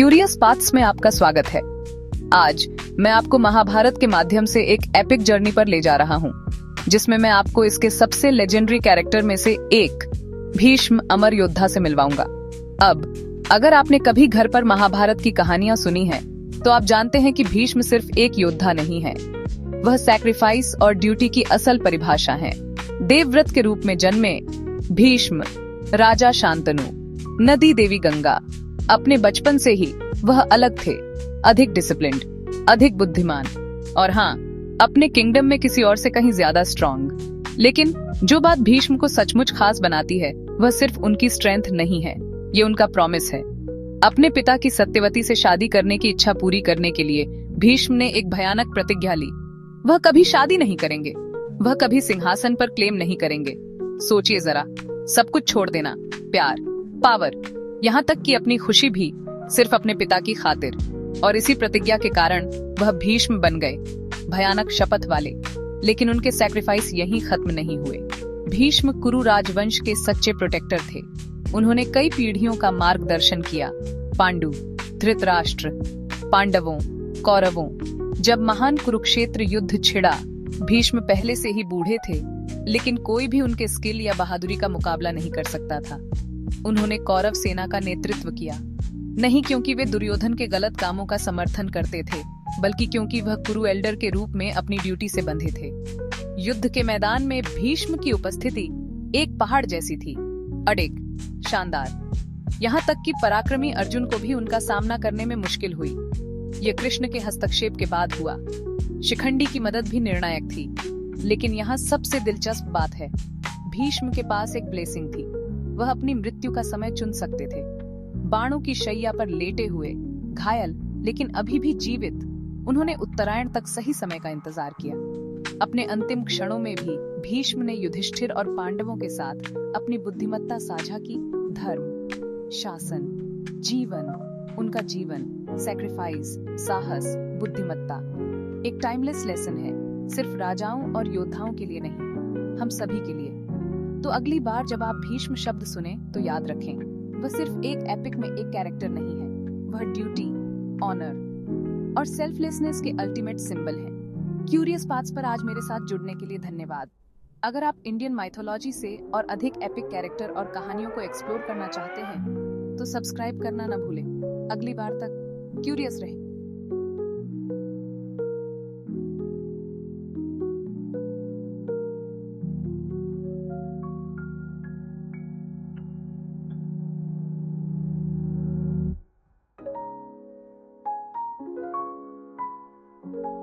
Curious paths में आपका स्वागत है। आज मैं आपको महाभारत के माध्यम से एक एपिक जर्नी पर ले जा रहा हूँ, जिसमें मैं आपको इसके सबसे लेजेंडरी कैरेक्टर में से एक भीष्म अमर योद्धा से मिलवाऊंगा। अब अगर आपने कभी घर पर महाभारत की कहानियां सुनी हैं, तो आप जानते हैं कि भीष्म सिर्फ एक योद्धा नहीं है, वह सैक्रिफाइस और ड्यूटी की असल परिभाषा है। देवव्रत के रूप में जन्मे भीष्म राजा शांतनु, नदी देवी गंगा, अपने बचपन से ही वह अलग थे, अधिक डिसिप्लिन्ड, अधिक बुद्धिमान और हाँ, अपने किंगडम में किसी और से कहीं ज्यादा स्ट्रॉन्ग। लेकिन जो बात भीष्म को सचमुच खास बनाती है, वह सिर्फ उनकी स्ट्रेंथ नहीं है, ये उनका प्रॉमिस है। अपने पिता की सत्यवती से शादी करने की इच्छा पूरी करने के लिए भीष्म ने एक भयानक प्रतिज्ञा ली। वह कभी शादी नहीं करेंगे, वह कभी सिंहासन पर क्लेम नहीं करेंगे। सोचिए जरा, सब कुछ छोड़ देना, प्यार, पावर, यहाँ तक कि अपनी खुशी भी, सिर्फ अपने पिता की खातिर। और इसी प्रतिज्ञा के कारण वह भीष्म बन गए, भयानक शपथ वाले। लेकिन उनके सैक्रिफाइस यहीं खत्म नहीं हुए। भीष्म कुरु राजवंश के सच्चे प्रोटेक्टर थे। उन्होंने कई पीढ़ियों का मार्गदर्शन किया। पांडु, धृतराष्ट्र, पांडवों, कौरवों। जब महान कुरुक्षेत्र युद्ध छिड़ा, भीष्म पहले से ही बूढ़े थे, लेकिन कोई भी उनके स्किल या बहादुरी का मुकाबला नहीं कर सकता था। उन्होंने कौरव सेना का नेतृत्व किया, नहीं क्योंकि वे दुर्योधन के गलत कामों का समर्थन करते थे, बल्कि क्योंकि वह कुरु एल्डर के रूप में अपनी ड्यूटी से बंधे थे। युद्ध के मैदान में भीष्म की उपस्थिति एक पहाड़ जैसी थी, अडिग, शानदार। यहाँ तक कि पराक्रमी अर्जुन को भी उनका सामना करने में मुश्किल हुई। ये कृष्ण के हस्तक्षेप के बाद हुआ। शिखंडी की मदद भी निर्णायक थी। लेकिन यहाँ सबसे दिलचस्प बात है, भीष्म के पास एक ब्लेसिंग थी। वह अपनी मृत्यु का समय चुन सकते थे। बाणों की शैया पर लेटे हुए, घायल लेकिन अभी भी जीवित, उन्होंने उत्तरायण तक सही समय का इंतजार किया। अपने अंतिम क्षणों में भी भीष्म ने युधिष्ठिर और पांडवों के साथ अपनी बुद्धिमत्ता साझा की। धर्म, शासन, जीवन, उनका जीवन, सैक्रिफाइस, साहस, बुद्धिमत्ता एक टाइमलेस लेसन है, सिर्फ राजाओं और योद्धाओं के लिए नहीं, हम सभी के लिए। तो अगली बार जब आप भीष्म शब्द सुने, तो याद रखें, वह सिर्फ एक एपिक में एक कैरेक्टर नहीं है, वह ड्यूटी, ऑनर और सेल्फलेसनेस के अल्टीमेट सिंबल है। क्यूरियस पाथ्स पर आज मेरे साथ जुड़ने के लिए धन्यवाद। अगर आप इंडियन माइथोलॉजी से और अधिक एपिक कैरेक्टर और कहानियों को एक्सप्लोर करना चाहते हैं, तो सब्सक्राइब करना न भूलें। अगली बार तक क्यूरियस रहें।